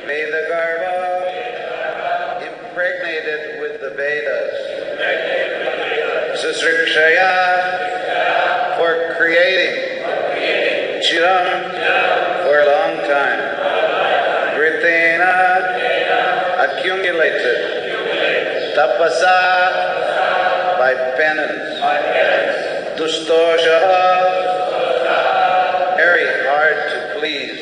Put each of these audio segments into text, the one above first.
Vedagarbha, impregnated with the Vedas. Susrikshaya, for creating. Chiram, for a long time. Vritena, accumulated. Tapasa, by penance. Dustosha, very hard to please.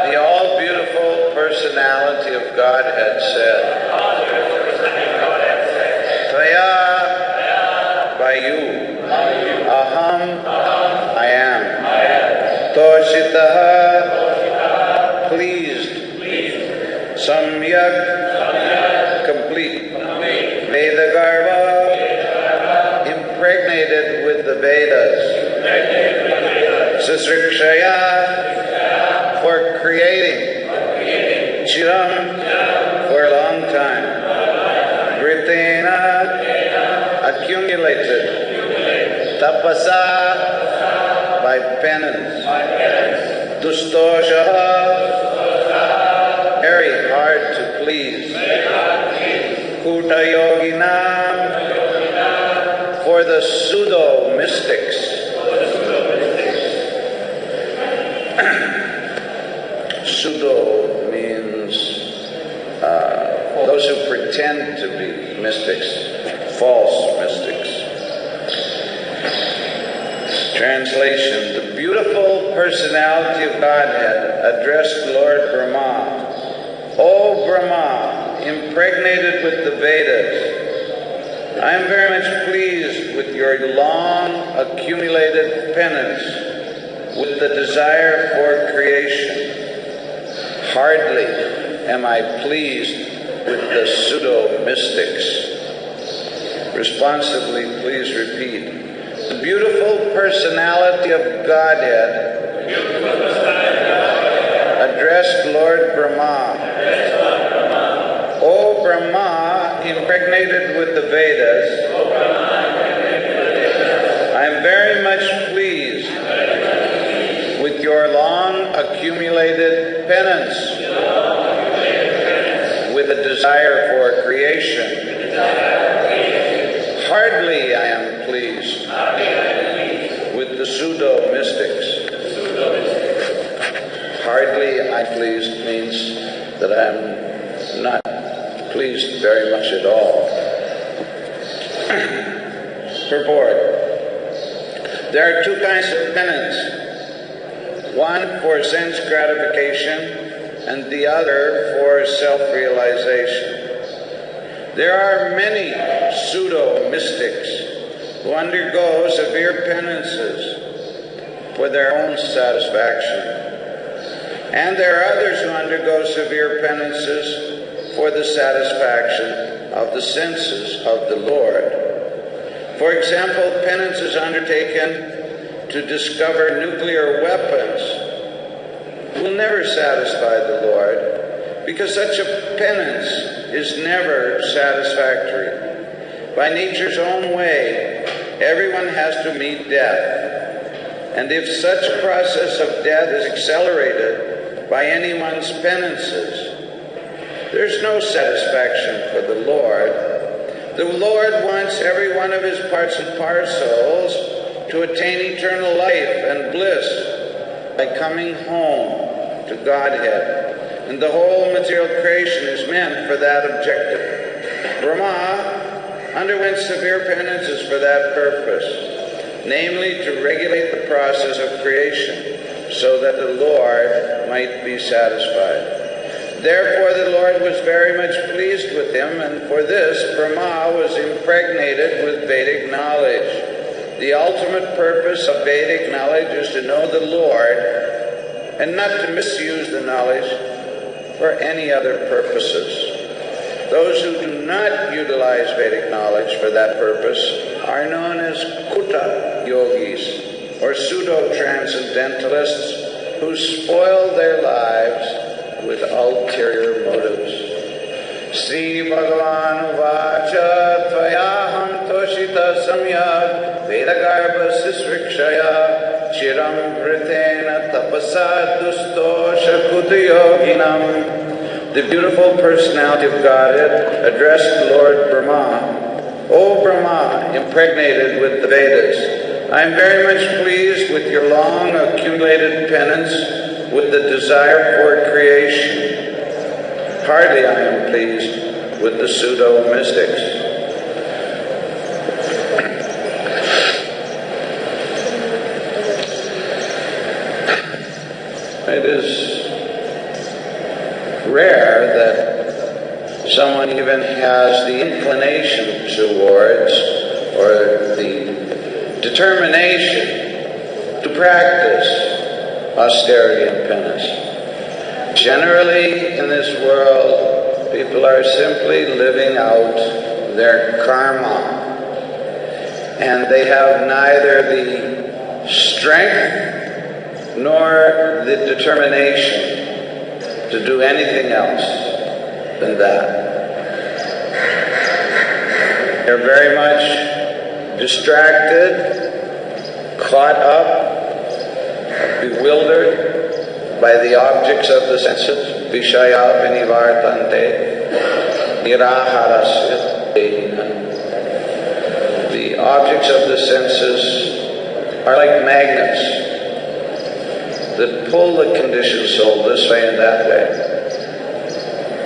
The all-beautiful personality of Godhead said, Tvaya, by you, Aham, I am, Toshitaha, pleased, Samyak, complete, Vedagarbha, impregnated with the Vedas. Susrikshaya, for creating. Chiram, for a long time. Vritena, accumulated. Tapasa, by penance. Dustosha, very hard to please. Kuta yoginam, for the pseudo-mystics. Pseudo means those who pretend to be mystics, false mystics. Translation: the beautiful personality of Godhead addressed Lord Brahma. O Brahma, impregnated with the Vedas, I am very much pleased with your long accumulated penance with the desire for creation. Hardly am I pleased with the pseudo-mystics. Responsibly, please repeat. The beautiful personality of Godhead addressed Lord Brahma. O Brahma, impregnated with the Vedas, I am very much pleased with your long accumulated penance with a desire for creation. Hardly I am pleased with the pseudo-mystics. Hardly I pleased means that I am not pleased very much at all. Purport. There are two kinds of penance. One for sense gratification and the other for self-realization. There are many pseudo-mystics who undergo severe penances for their own satisfaction. And there are others who undergo severe penances for the satisfaction of the senses of the Lord. For example, penance is undertaken to discover nuclear weapons will never satisfy the Lord, because such a penance is never satisfactory. By nature's own way, everyone has to meet death. And if such a process of death is accelerated by anyone's penances, there's no satisfaction for the Lord. The Lord wants every one of his parts and parcels to attain eternal life and bliss by coming home to Godhead. And the whole material creation is meant for that objective. Brahma underwent severe penances for that purpose, namely to regulate the process of creation so that the Lord might be satisfied. Therefore the Lord was very much pleased with him, and for this Brahma was impregnated with Vedic knowledge. The ultimate purpose of Vedic knowledge is to know the Lord and not to misuse the knowledge for any other purposes. Those who do not utilize Vedic knowledge for that purpose are known as Kuta yogis, or pseudo-transcendentalists who spoil their lives with ulterior motives. Sri Bhagavan Uvacha Tvayaham Toshita Samyag Vedagarbha Sisrikshaya Chiram Vritena Tapasa Dustosha Kudayoginam. The beautiful personality of Godhead addressed Lord Brahma. O Brahma, impregnated with the Vedas, I am very much pleased with your long accumulated penance with the desire for creation. Hardly I am pleased with the pseudo-mystics. It is rare that someone even has the inclination towards or the determination to practice austerity and penance. Generally in this world, people are simply living out their karma, and they have neither the strength nor the determination to do anything else than that. They're very much distracted, caught up, bewildered by the objects of the senses. Vishaya vinivartante niraharasya. The objects of the senses are like magnets that pull the conditioned soul this way and that way,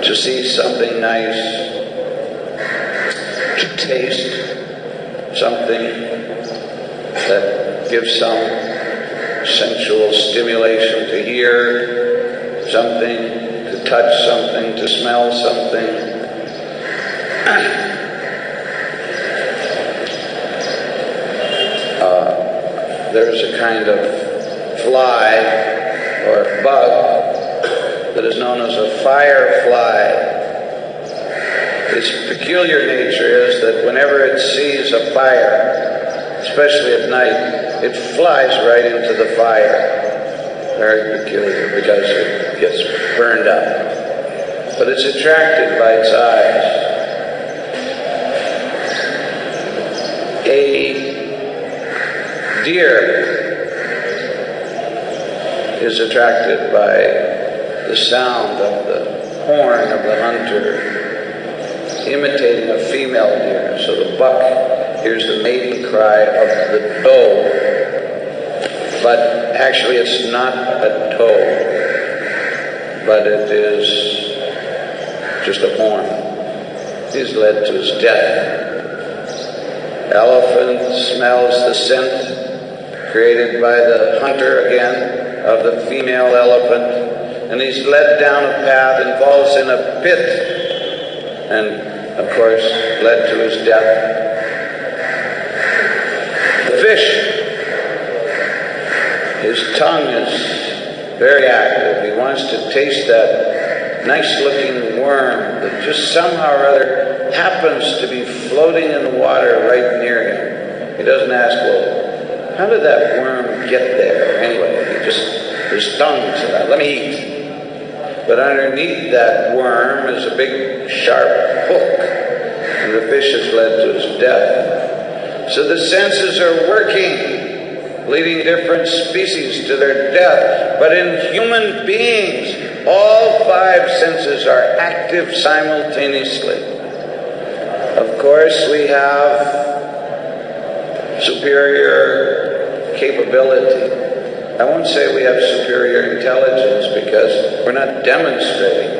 to see something nice, to taste something that gives some sensual stimulation, to hear something, to touch something, to smell something. There's a kind of fly or bug that is known as a firefly. Its peculiar nature is that whenever it sees a fire, especially at night, it flies right into the fire. Very peculiar, because it gets burned up. But it's attracted by its eyes. A deer is attracted by the sound of the horn of the hunter, imitating a female deer. So the buck hears the mating cry of the doe, but actually it's not a doe, but it is just a horn. He's led to his death. Elephant smells the scent created by the hunter again of the female elephant, and he's led down a path and falls in a pit, and of course led to his death. The fish, his tongue is very active. He wants to taste that nice looking worm that just somehow or other happens to be floating in the water right near him. He doesn't ask, well, how did that worm get there anyway? His tongue said, let me eat. But underneath that worm is a big sharp hook, and the fish is led to his death. So the senses are working, leading different species to their death. But in human beings, all five senses are active simultaneously. Of course, we have superior capability. I won't say we have superior intelligence because we're not demonstrating.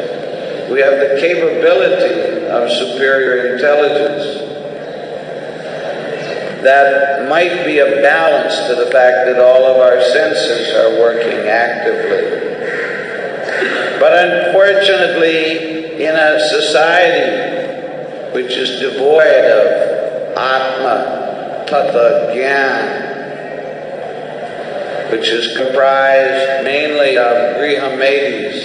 We have the capability of superior intelligence. That might be a balance to the fact that all of our senses are working actively. But unfortunately, in a society which is devoid of Atma, Tattva, Gyan, which is comprised mainly of Grihamedis,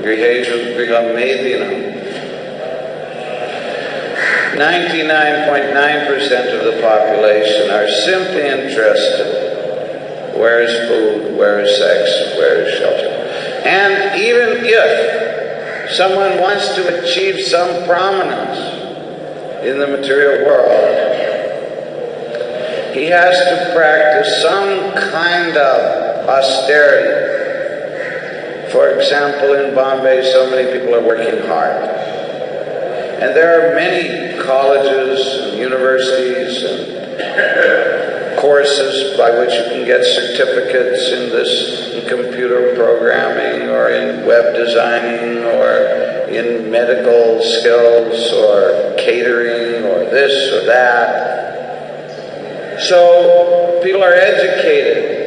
Griheshu Grihamedinam, 99.9% of the population are simply interested. Where is food? Where is sex? Where is shelter? And even if someone wants to achieve some prominence in the material world, he has to practice some kind of austerity. For example, in Bombay, so many people are working hard. And there are many colleges and universities and courses by which you can get certificates in computer programming or in web designing or in medical skills or catering or this or that. So people are educated.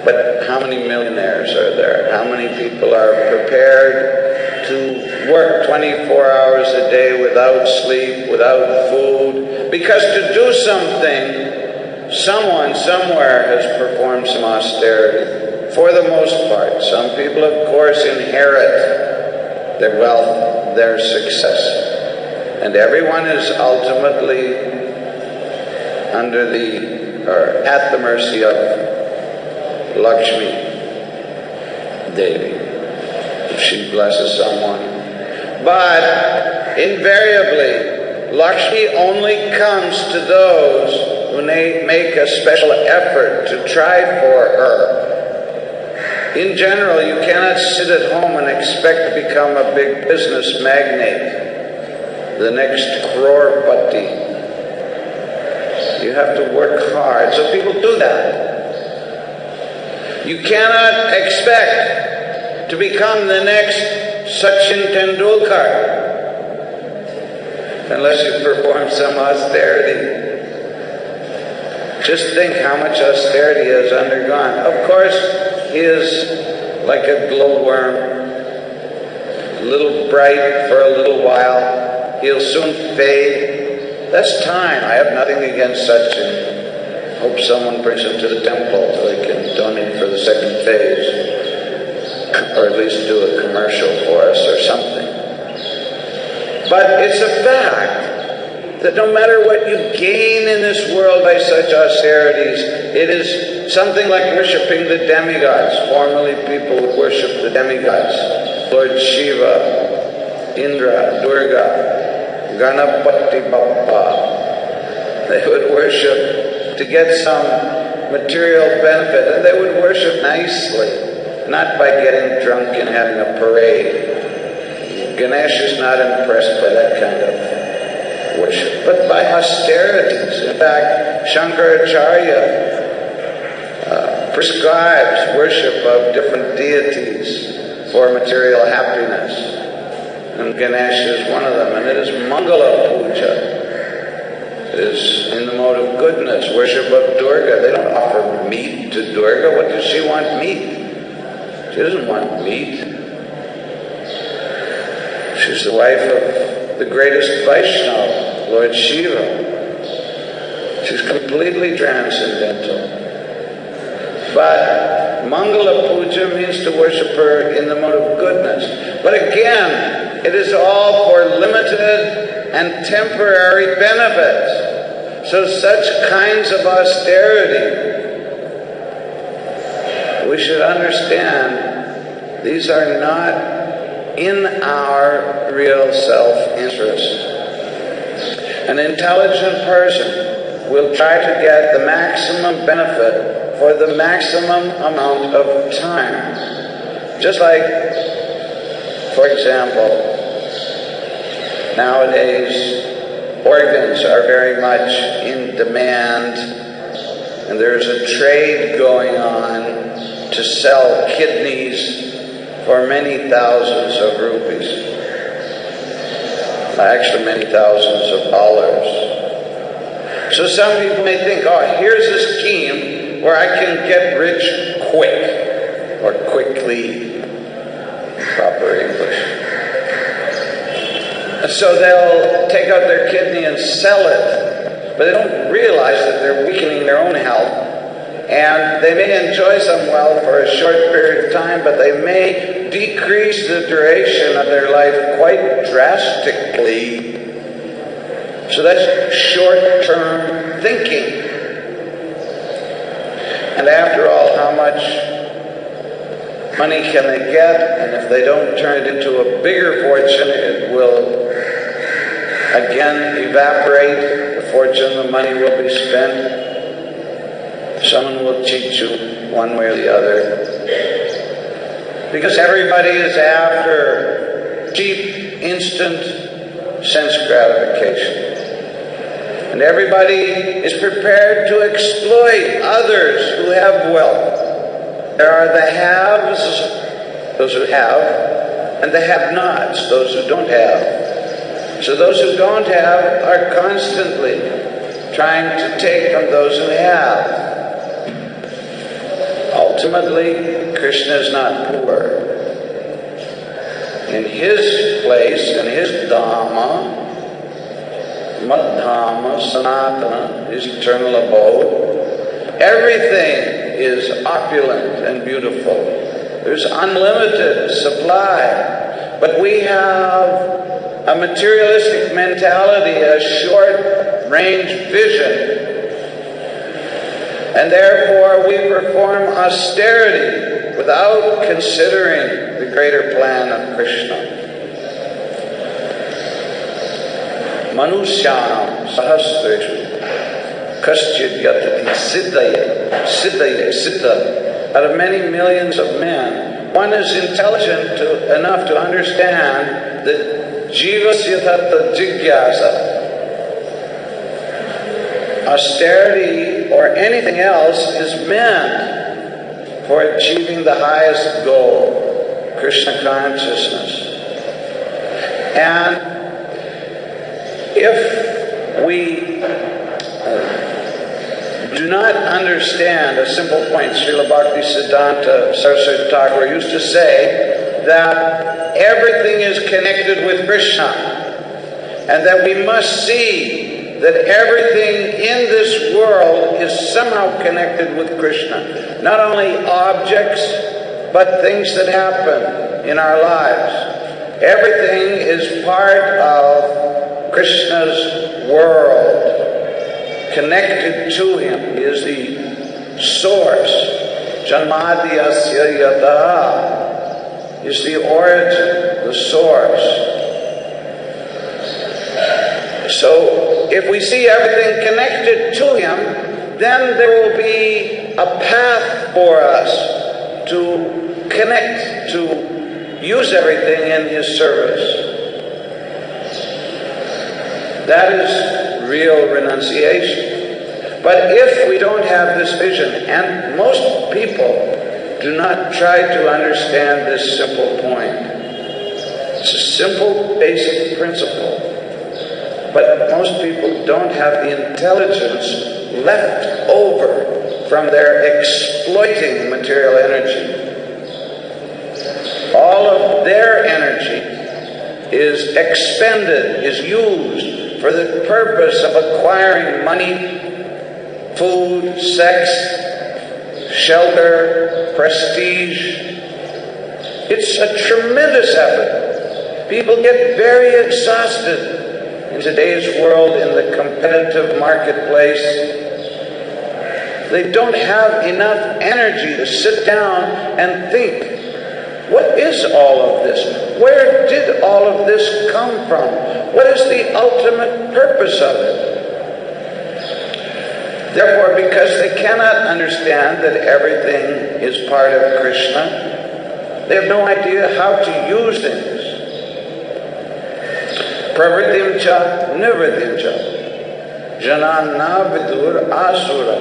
But how many millionaires are there? How many people are prepared to work 24 hours a day without sleep, without food? Because to do something, someone somewhere has performed some austerity. For the most part, some people, of course, inherit their wealth, their success. And everyone is ultimately at the mercy of Lakshmi Devi, if she blesses someone. But invariably, Lakshmi only comes to those who make a special effort to try for her. In general, you cannot sit at home and expect to become a big business magnate, the next crorepati. You have to work hard. So people do that. You cannot expect to become the next Sachin Tendulkar unless you perform some austerity. Just think how much austerity he has undergone. Of course, he is like a glowworm, a little bright for a little while. He'll soon fade. That's time. I have nothing against Sachin. Hope someone brings him to the temple so he can donate for the second phase, or at least do a commercial for us or something. But it's a fact that no matter what you gain in this world by such austerities, it is something like worshipping the demigods. Formerly people would worship the demigods. Lord Shiva, Indra, Durga, Ganapati Bappa. They would worship to get some material benefit, and they would worship nicely, not by getting drunk and having a parade. Ganesh is not impressed by that kind of worship, but by austerities. In fact, Shankaracharya prescribes worship of different deities for material happiness, and Ganesh is one of them, and it is Mangala Puja. It is in the mode of goodness, worship of Durga. They don't offer meat to Durga. What does she want meat? She doesn't want meat. She's the wife of the greatest Vaishnava, Lord Shiva. She's completely transcendental. But Mangala Puja means to worship her in the mode of goodness. But again, it is all for limited and temporary benefits. So such kinds of austerity, we should understand, these are not in our real self-interest. An intelligent person will try to get the maximum benefit for the maximum amount of time. Just like, for example, nowadays, organs are very much in demand, and there's a trade going on to sell kidneys for many thousands of rupees. Actually, many thousands of dollars. So some people may think, oh, here's a scheme where I can get rich quick or quickly. proper English. And so they'll take out their kidney and sell it, but they don't realize that they're weakening their own health. And they may enjoy some wealth for a short period of time, but they may decrease the duration of their life quite drastically. So that's short-term thinking. And after all, how much money can they get? And if they don't turn it into a bigger fortune, it will again evaporate. The fortune, the money will be spent. Someone will cheat you one way or the other. Because everybody is after cheap, instant sense gratification. And everybody is prepared to exploit others who have wealth. There are the haves, those who have, and the have-nots, those who don't have. So those who don't have are constantly trying to take from those who have. Ultimately, Krishna is not poor. In his place, in his Dhamma, Madhama, Sanatana, his eternal abode, everything is opulent and beautiful. There's unlimited supply. But we have a materialistic mentality, a short-range vision. And therefore we perform austerity without considering the greater plan of Krishna. Manusyanam sahasreshu kaschid yatati siddhaya. Out of many millions of men, one is intelligent enough to understand that jivasya tattva jigyasa, austerity or anything else, is meant for achieving the highest goal, Krishna consciousness. And if we do not understand a simple point, Srila Bhaktisiddhanta Saraswati Thakur used to say that everything is connected with Krishna, and that we must see that everything in this world is somehow connected with Krishna. Not only objects, but things that happen in our lives. Everything is part of Krishna's world, connected to him. He is the source. Janmadhyasya yata is the origin, the source. So, if we see everything connected to him, then there will be a path for us to connect, to use everything in his service. That is real renunciation. But if we don't have this vision, and most people do not try to understand this simple point, it's a simple, basic principle. But most people don't have the intelligence left over from their exploiting material energy. All of their energy is expended, is used for the purpose of acquiring money, food, sex, shelter, prestige. It's a tremendous effort. People get very exhausted in today's world, in the competitive marketplace. They don't have enough energy to sit down and think, what is all of this? Where did all of this come from? What is the ultimate purpose of it? Therefore, because they cannot understand that everything is part of Krishna, they have no idea how to use things. Pravritim cha nivritim cha janana vidur asura.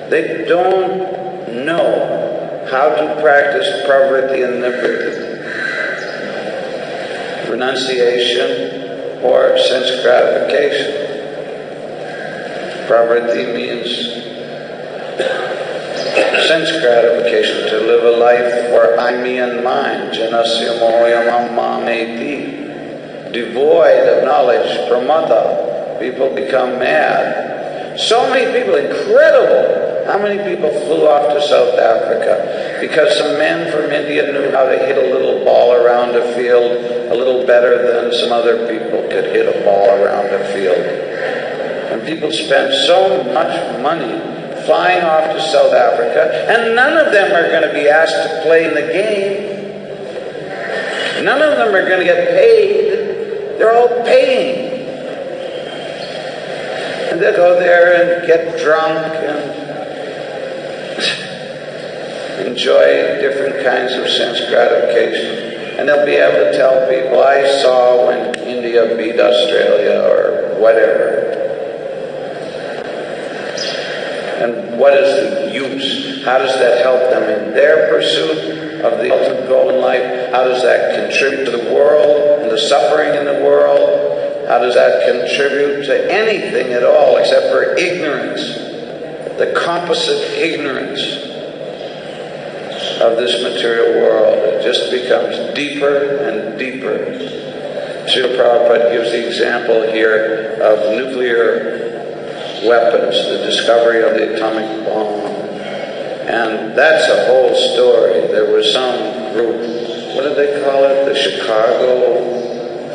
They don't know how to practice pravriti and nivriti, renunciation or sense gratification. Pravriti means sense gratification, to live a life for I, me, and mine, janasya mohyam mameti, devoid of knowledge, pramada. People become mad. So many people, incredible. How many people flew off to South Africa because some men from India knew how to hit a little ball around a field a little better than some other people could hit a ball around a field. And people spent so much money flying off to South Africa, and none of them are going to be asked to play in the game. None of them are going to get paid. They're all paying. And they'll go there and get drunk and enjoy different kinds of sense gratification. And they'll be able to tell people, I saw when India beat Australia or whatever. And what is the use? How does that help them in their pursuit of the ultimate goal in life? How does that contribute to the world and the suffering in the world? How does that contribute to anything at all except for ignorance? The composite ignorance of this material world. It just becomes deeper and deeper. Srila Prabhupada gives the example here of nuclear weapons, the discovery of the atomic bomb. And that's a whole story. There was some group, what did they call it? The Chicago,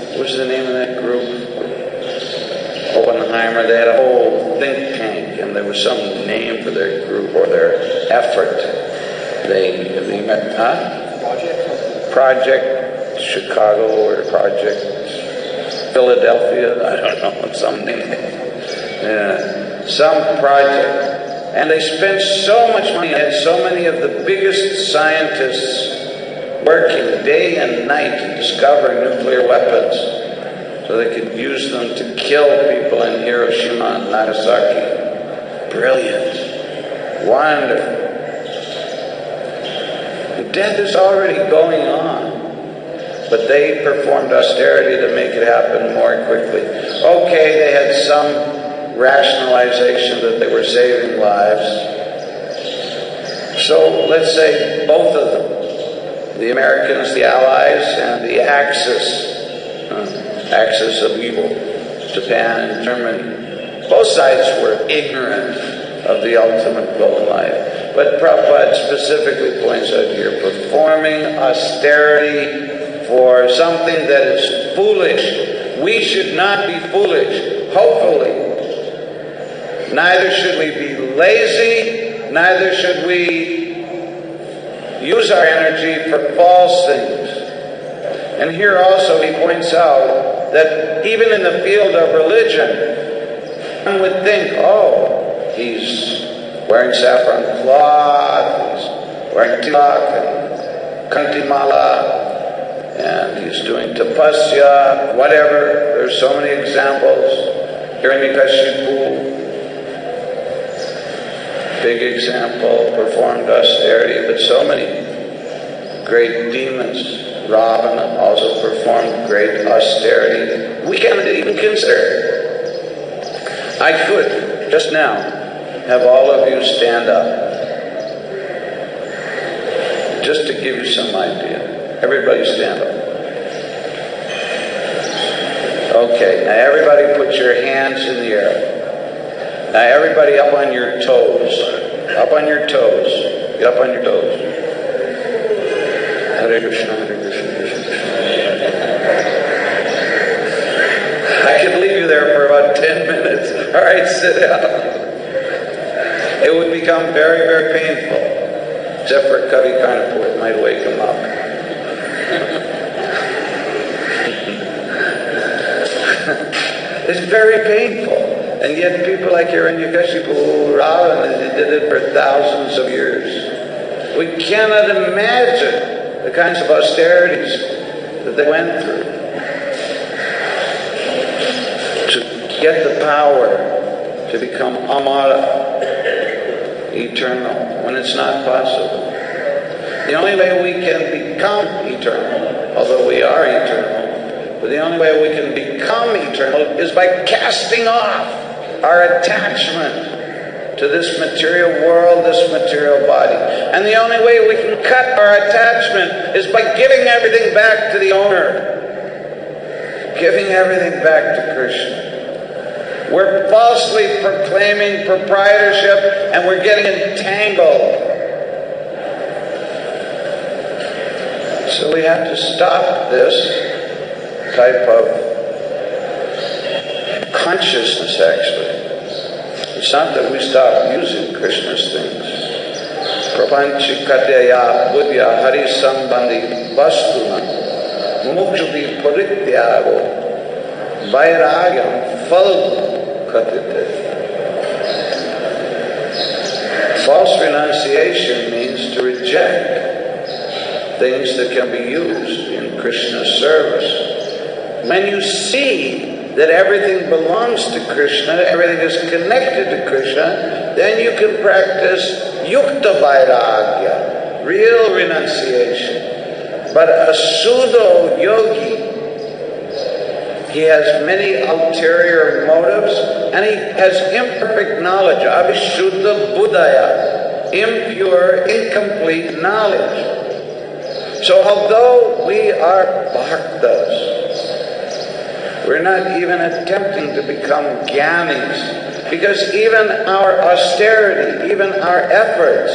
what was the name of that group? Oppenheimer. They had a whole think tank, and there was some name for their group or their effort. They met, Project Chicago or Project Philadelphia, I don't know, some name. Some project. And they spent so much money, had so many of the biggest scientists working day and night to discover nuclear weapons so they could use them to kill people in Hiroshima and Nagasaki. Brilliant. Wonderful. And death is already going on. But they performed austerity to make it happen more quickly. Okay, they had some rationalization that they were saving lives. So let's say both of them, the Americans, the Allies, and the axis of evil, Japan and Germany, both sides were ignorant of the ultimate goal in life. But Prabhupada specifically points out here, performing austerity for something that is foolish. We should not be foolish, hopefully. Neither should we be lazy, neither should we use our energy for false things. And here also he points out that even in the field of religion, one would think, oh, he's wearing saffron cloth, he's wearing tilak and kantimala, and he's doing tapasya, whatever. There's so many examples. Hiranyakashipu, big example, performed austerity, but so many great demons. Ravana also performed great austerity. We can't even consider. I could, just now, have all of you stand up. Just to give you some idea. Everybody stand up. Okay, now everybody put your hands in the air. Now everybody up on your toes. Up on your toes. Get up on your toes. Hare Krishna, Hare Krishna, Krishna Krishna. I could leave you there for about 10 minutes. All right, sit down. It would become very, very painful. Except for Kavi Karnapur, it might wake him up. It's very painful. And yet people like Hiranyakashipu, Ravana, they did it for thousands of years. We cannot imagine the kinds of austerities that they went through to get the power to become Amara, eternal, when it's not possible. The only way we can become eternal, although we are eternal, but the only way we can become eternal is by casting off our attachment to this material world, this material body. And the only way we can cut our attachment is by giving everything back to the owner. Giving everything back to Krishna. We're falsely proclaiming proprietorship and we're getting entangled. So we have to stop this type of consciousness, actually. It's not that we stop using Krishna's things. Prapanchikatya buddhya hari sambandhi vastuna mukti parityago vairagyam phalgu katite. False renunciation means to reject things that can be used in Krishna's service. When you see that everything belongs to Krishna, everything is connected to Krishna, then you can practice yukta vairagya, real renunciation. But a pseudo yogi, he has many ulterior motives and he has imperfect knowledge, avishuddha buddhaya, impure, incomplete knowledge. So although we are bhaktas, we're not even attempting to become jnanis, because even our austerity, even our efforts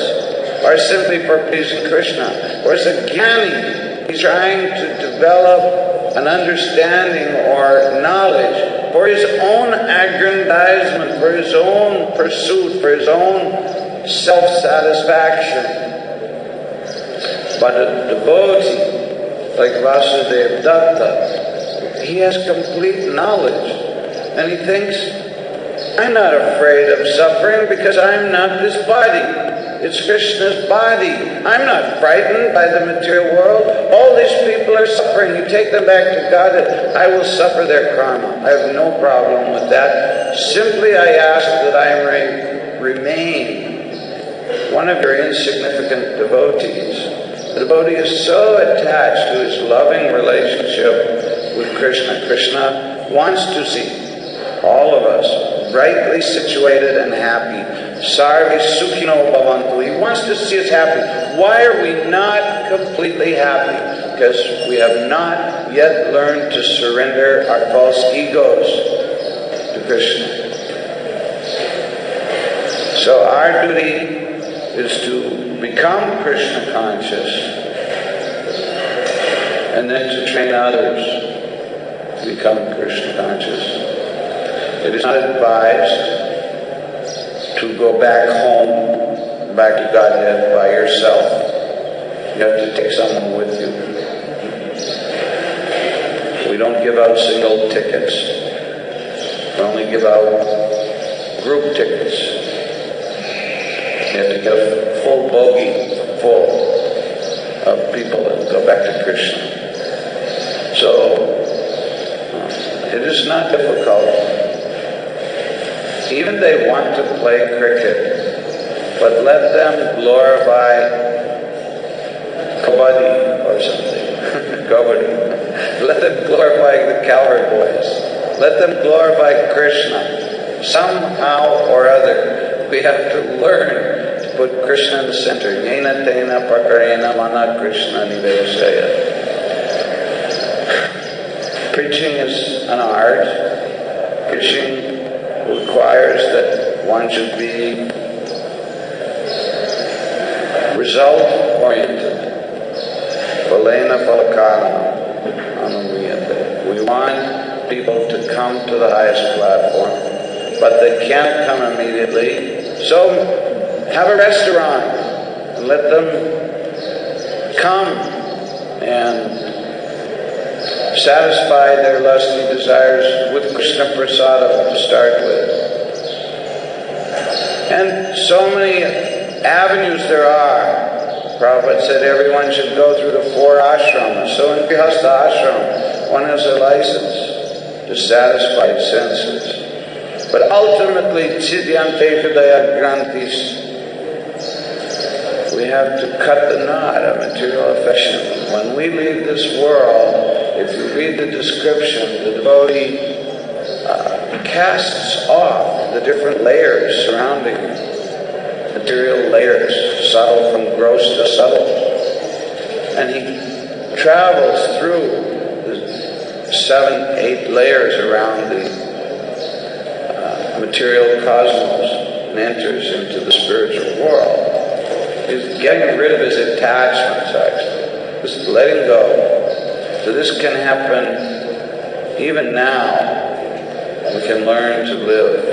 are simply for pleasing Krishna. Whereas a jnani, he's trying to develop an understanding or knowledge for his own aggrandizement, for his own pursuit, for his own self-satisfaction. But a devotee, like Vasudeva Datta, he has complete knowledge. And he thinks, I'm not afraid of suffering because I'm not this body. It's Krishna's body. I'm not frightened by the material world. All these people are suffering. You take them back to God, I will suffer their karma. I have no problem with that. Simply I ask that I remain one of your insignificant devotees. The devotee is so attached to his loving relationship with Krishna. Krishna wants to see all of us rightly situated and happy. Sarve sukhino bhavantu. He wants to see us happy. Why are we not completely happy? Because we have not yet learned to surrender our false egos to Krishna. So our duty is to become Krishna conscious and then to train others to become Krishna conscious. It is not advised to go back home, back to Godhead by yourself. You have to take someone with you. We don't give out single tickets. We only give out group tickets. You have to get a full bogie full of people and go back to Krishna. So, it is not difficult. Even they want to play cricket, but let them glorify kabaddi or something. Kabaddi. Let them glorify the Calvary boys. Let them glorify Krishna. Somehow or other, we have to learn to put Krishna in the center. Yena tena prakarena mana Krishna nivesaya. Preaching is an art. Preaching requires that one should be result-oriented. Valena phalakana anumiyate. We want people to come to the highest platform, but they can't come immediately. So have a restaurant and let them come and satisfy their lusty desires with Krishna Prasadam to start with. And so many avenues there are. Prabhupada said everyone should go through the 4 ashramas. So in Grihastha ashram, one has a license to satisfy senses. But ultimately, Chidyante Hridaya Grantis, we have to cut the knot of material affection. When we leave this world, if you read the description, the devotee casts off the different layers surrounding him, material layers, subtle from gross to subtle. And he travels through the 7, 8 layers around the material cosmos and enters into the spiritual world. He's getting rid of his attachments, actually. Just letting go. So this can happen even now. We can learn to live.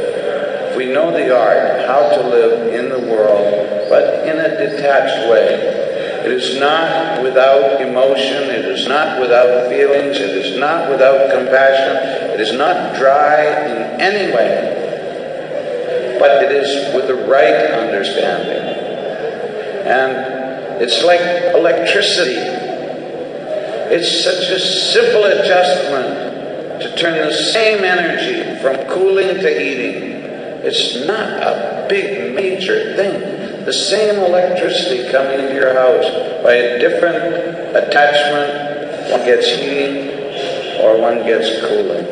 If we know the art, how to live in the world, but in a detached way. It is not without emotion, it is not without feelings, it is not without compassion, it is not dry in any way, but it is with the right understanding. And it's like electricity. It's such a simple adjustment to turn the same energy from cooling to heating. It's not a big major thing. The same electricity coming into your house by a different attachment, one gets heating or one gets cooling.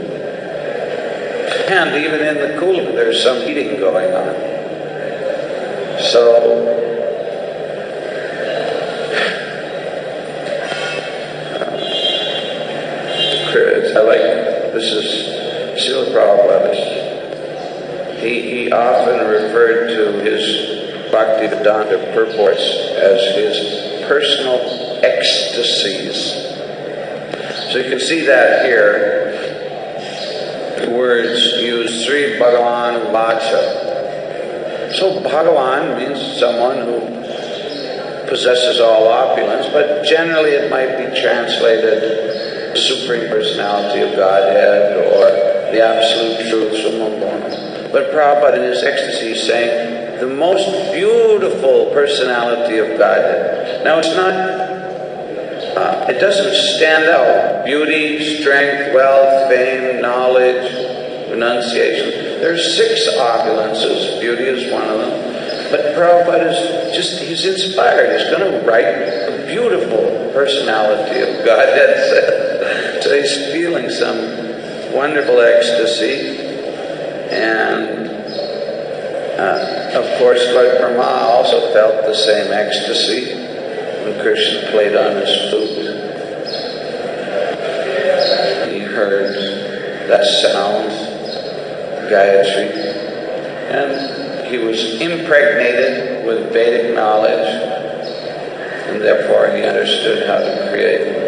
And even in the cooling there's some heating going on. So I like, this is Srila Prabhupada. He often referred to his Bhaktivedanta purports as his personal ecstasies. So you can see that here. The words use Sri Bhagavan Vacha. So Bhagavan means someone who possesses all opulence, but generally it might be translated Supreme Personality of Godhead or the Absolute Truth, Summum Bonum. But Prabhupada in his ecstasy is saying the most beautiful personality of Godhead. Now it's not, it doesn't stand out. Beauty, strength, wealth, fame, knowledge, renunciation. There's 6 opulences. Beauty is one of them. But Prabhupada is just, he's inspired. He's going to write a beautiful personality of Godhead. So he's feeling some wonderful ecstasy. And of course, Lord Brahma also felt the same ecstasy when Krishna played on his flute. He heard that sound, Gayatri, and he was impregnated with Vedic knowledge, and therefore he understood how to create.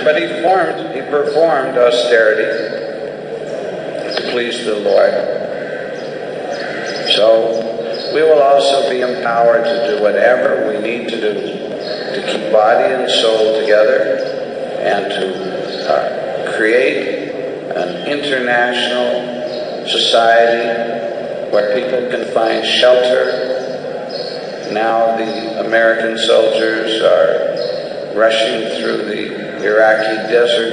But he performed austerity to please the Lord. So we will also be empowered to do whatever we need to do to keep body and soul together and to create an international society where people can find shelter. Now the American soldiers are rushing through the Iraqi desert.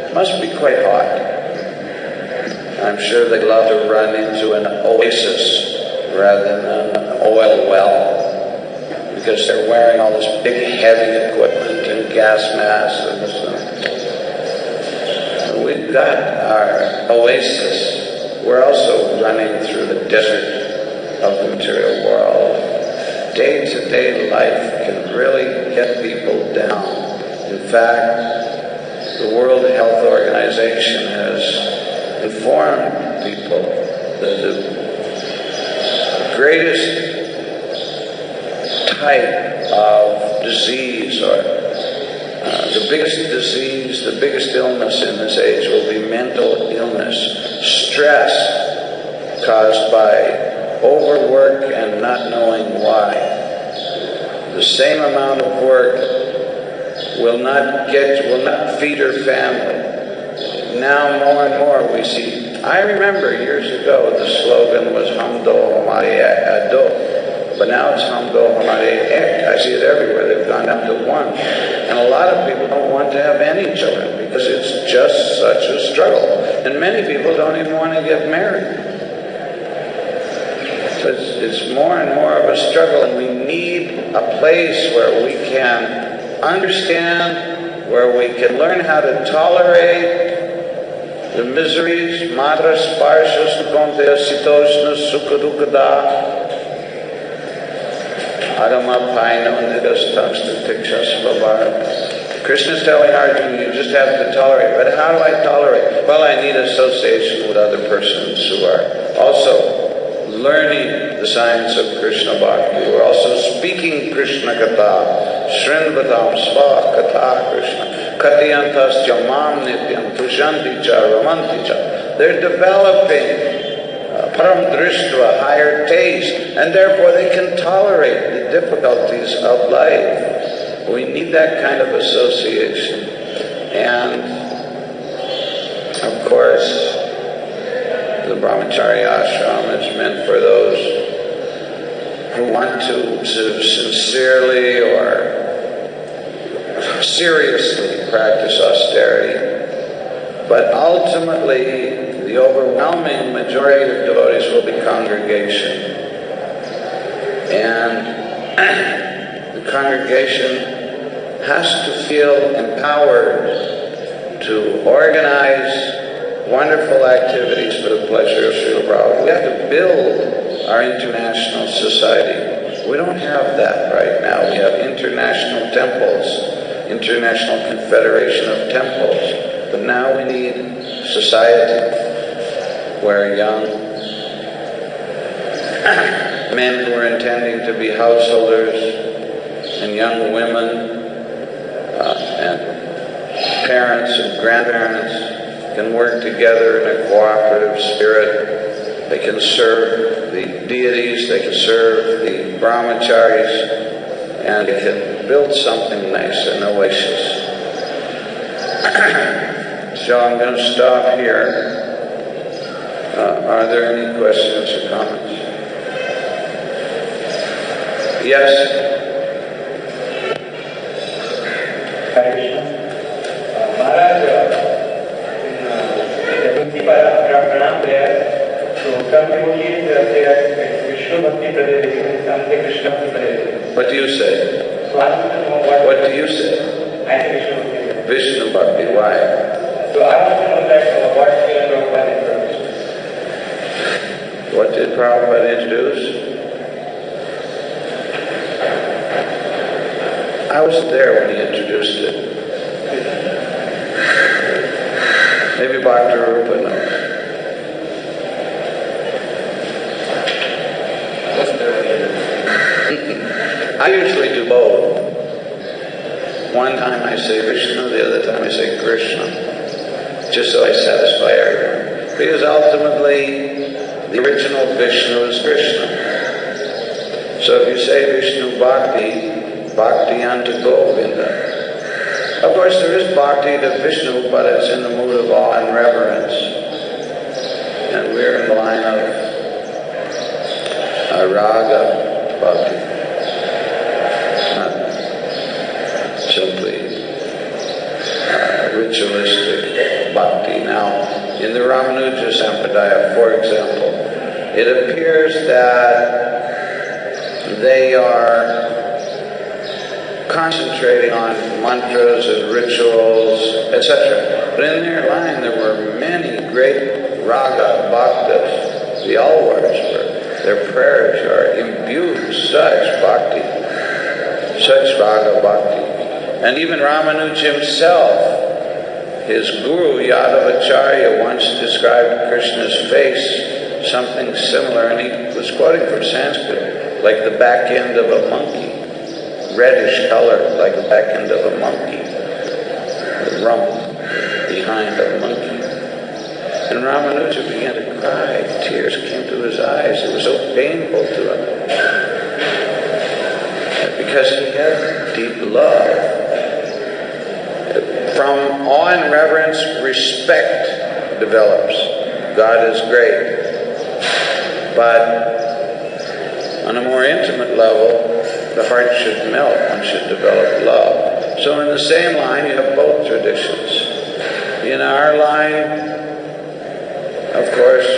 It must be quite hot. I'm sure they'd love to run into an oasis rather than an oil well, because they're wearing all this big heavy equipment and gas masks and we've got our oasis. We're also running through the desert of the material world. Day-to-day life can really get people down. In fact, the World Health Organization has informed people that the greatest type of disease, or the biggest disease, the biggest illness in this age will be mental illness, stress caused by overwork and not knowing why. The same amount of work will not feed her family. Now more and more we see. I remember years ago the slogan was Hamdo Hamare Ado, but now it's Hamdo Hamare Ek. I see it everywhere. They've gone up to 1. And a lot of people don't want to have any children because it's just such a struggle. And many people don't even want to get married. So it's more and more of a struggle, and we need a place where we can understand, where we can learn how to tolerate The miseries, matra sparsha sukonteya sitoshna sukadukada agama paina nidastasta tikshasvavar. Krishna is telling Arjuna, you just have to tolerate. But how do I tolerate? Well, I need association with other persons who are also learning the science of Krishna Bhakti, who are also speaking Krishna Katha, Srinvatam Sva Katha Krishna, Katyantas Jamam Nityam, Tujanti Cha, Ramanti Cha. They're developing Param Drishtva, higher taste, and therefore they can tolerate the difficulties of life. We need that kind of association. And, of course, the brahmacharya ashram is meant for those who want to sincerely or seriously practice austerity. But ultimately, the overwhelming majority of devotees will be congregation. And the congregation has to feel empowered to organize wonderful activities for the pleasure of Srila Prabhupada. We have to build our international society. We don't have that right now. We have international temples, International Confederation of Temples. But now we need society where young men who are intending to be householders and young women and parents and grandparents can work together in a cooperative spirit. They can serve the deities, they can serve the brahmacharis, and they can build something nice, an oasis. So I'm going to stop here. Are there any questions or comments? Yes? Hare Krishna. Maharaj, pranam prayer. So some devotees say that Vishnu Bhakti Pradedhi, some say Krishna Bhakti Pradedhi. What do you say? So I want to know what do you say? I say Vishnu Bhakti. Vishnu Bhakti, why? So I want to know that what Srila Prabhupada introduced. What did Prabhupada introduce? I wasn't there when he introduced it. Maybe Bhakti Rupa knows. I usually do both. One time I say Vishnu, the other time I say Krishna, just so I satisfy everyone. Because ultimately, the original Vishnu is Krishna. So if you say Vishnu Bhakti, Bhakti unto Govinda. Of course, there is Bhakti to Vishnu, but it's in the mood of awe and reverence. And we're in the line of Raga Bhakti. Simply ritualistic bhakti. Now, in the Ramanuja Sampradaya, for example, it appears that they are concentrating on mantras and rituals, etc. But in their line, there were many great raga bhaktas. The Alwars were, their prayers are imbued with such bhakti, such raga bhakti. And even Ramanuja himself, his guru Yadavacharya once described Krishna's face something similar, and he was quoting from Sanskrit, like the back end of a monkey, reddish color, like the back end of a monkey, the rump behind a monkey. And Ramanuja began to cry. Tears came to his eyes. It was so painful to him, because he had deep love. From awe and reverence, respect develops. God is great. But on a more intimate level, the heart should melt. One should develop love. So in the same line, you have both traditions. In our line, of course,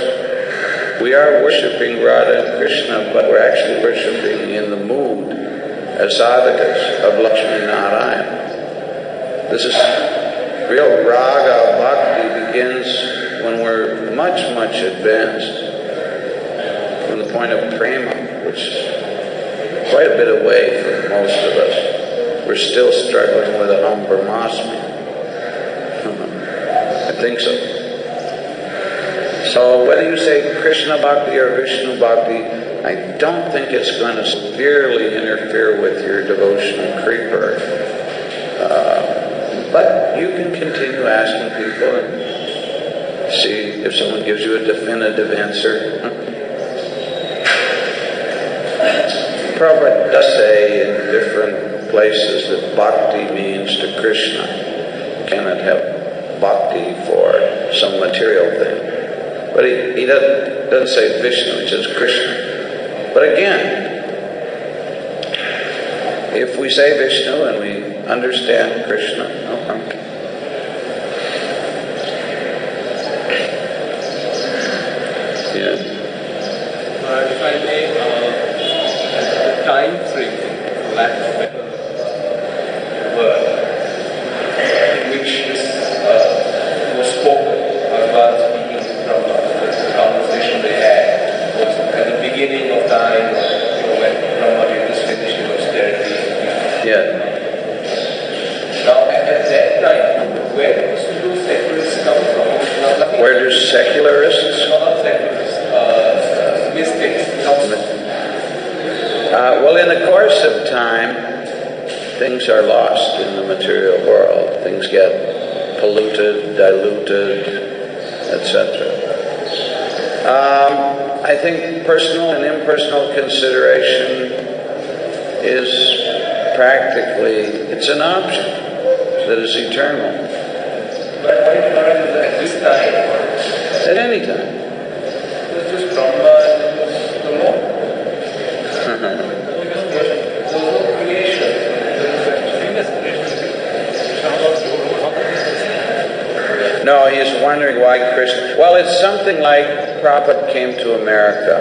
we are worshipping Radha and Krishna, but we're actually worshipping in the mood as sadhakas of Lakshmi Narayana. This is real raga bhakti begins much, much advanced from the point of prema, which is quite a bit away from most of us. We're still struggling with Aham Brahmasmi. I think so. So whether you say Krishna Bhakti or Vishnu Bhakti, I don't think it's going to severely interfere with your devotional creeper. But you can continue asking people and see if someone gives you a definitive answer. Prabhupada does say in different places that bhakti means to Krishna. You cannot have bhakti for some material thing. But he doesn't say Vishnu, he says Krishna. But again, if we say Vishnu and we understand Krishna, no harm. Yeah. If I may, the time frame, lack of better word, in which this was spoken, Bhagavad speaking from the conversation they had, was at the beginning of time, when Brahma just finished his austerity. Yeah. Now, at that time, where do those secularists come from? Where do secularists? Not secularists, mystics come from. Well, in the course of time, things are lost in the material world. Things get polluted, diluted, etc. I think personal and impersonal consideration is practically, it's an option that is eternal. But why not at this time? At any time. It's just Brahma and the Lord. There's no creation. No, he's wondering why Krishna. Well, it's something like Prabhupada came to America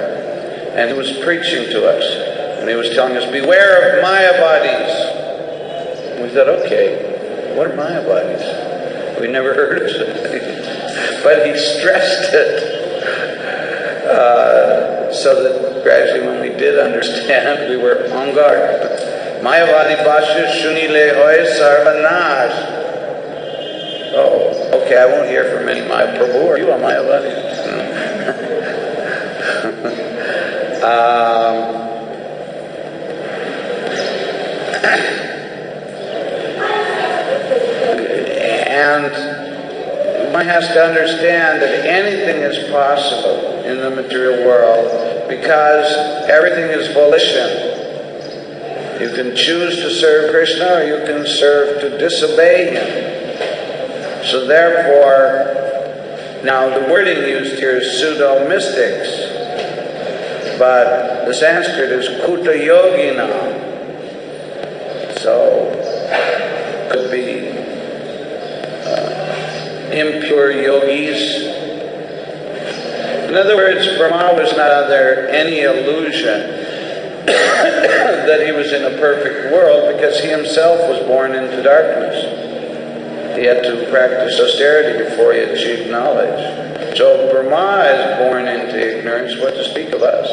and he was preaching to us. And he was telling us, beware of Mayavadis. We thought, okay, what are Mayavadis? We never heard of it. But he stressed it. So that gradually when we did understand, we were on guard. Mayavadi Bhashya Shunile Hoy Sarvanash. Oh, okay, I won't hear from any Maya. Prabhu, are you a Mayavadi? And one has to understand that anything is possible in the material world because everything is volition. You can choose to serve Krishna or you can serve to disobey Him. So therefore, now the wording used here is pseudo-mystics, but the Sanskrit is kuta yogina. So could be impure yogis. In other words, Brahma was not under any illusion that he was in a perfect world because he himself was born into darkness. He had to practice austerity before he achieved knowledge. So if Brahma is born into ignorance, what to speak of us?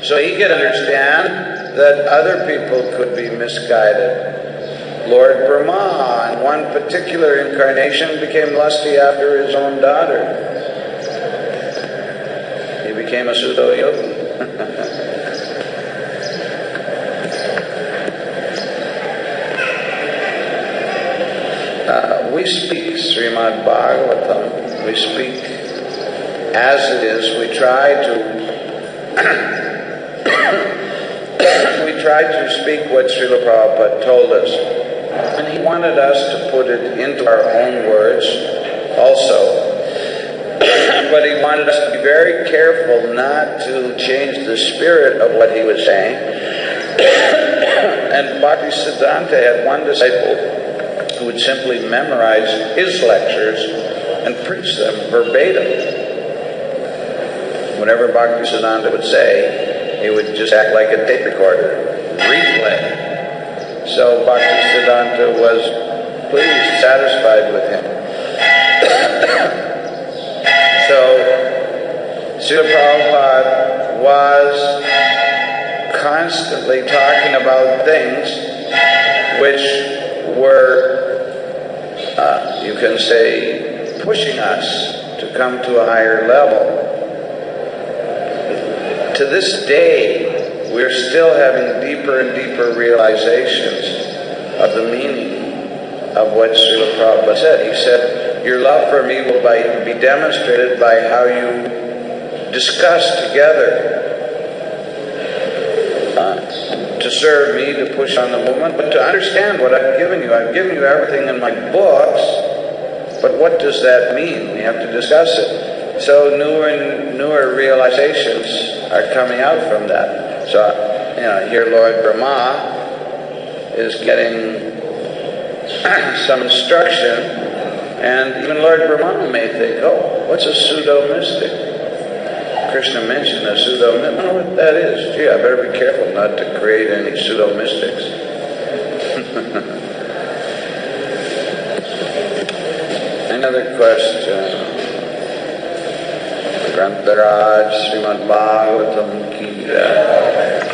So he could understand that other people could be misguided. Lord Brahma, in one particular incarnation, became lusty after his own daughter. He became a pseudo-yogi. We speak Srimad Bhagavatam. We speak as it is. We try to speak what Srila Prabhupada told us. And he wanted us to put it into our own words also. But he wanted us to be very careful not to change the spirit of what he was saying. And Bhaktisiddhanta had one disciple who would simply memorize his lectures and preach them verbatim. Whatever Bhaktisiddhanta would say, he would just act like a tape recorder, replay. So Bhaktisiddhanta was pleased, satisfied with him. Srila Prabhupada was constantly talking about things which were, you can say, pushing us to come to a higher level. To this day, we're still having deeper and deeper realizations of the meaning of what Srila Prabhupada said. He said, your love for me will be demonstrated by how you discuss together to serve me, to push on the movement, but to understand what I've given you. I've given you everything in my books, but what does that mean? We have to discuss it. So newer and newer realizations are coming out from that. So, here Lord Brahma is getting some instruction, and even Lord Brahma may think, oh, what's a pseudo-mystic? Krishna mentioned a pseudo-mystic. I don't know what that is. Gee, I better be careful not to create any pseudo-mystics. Another question. Grantaraj Srimad Bhagavatam Ki Jai.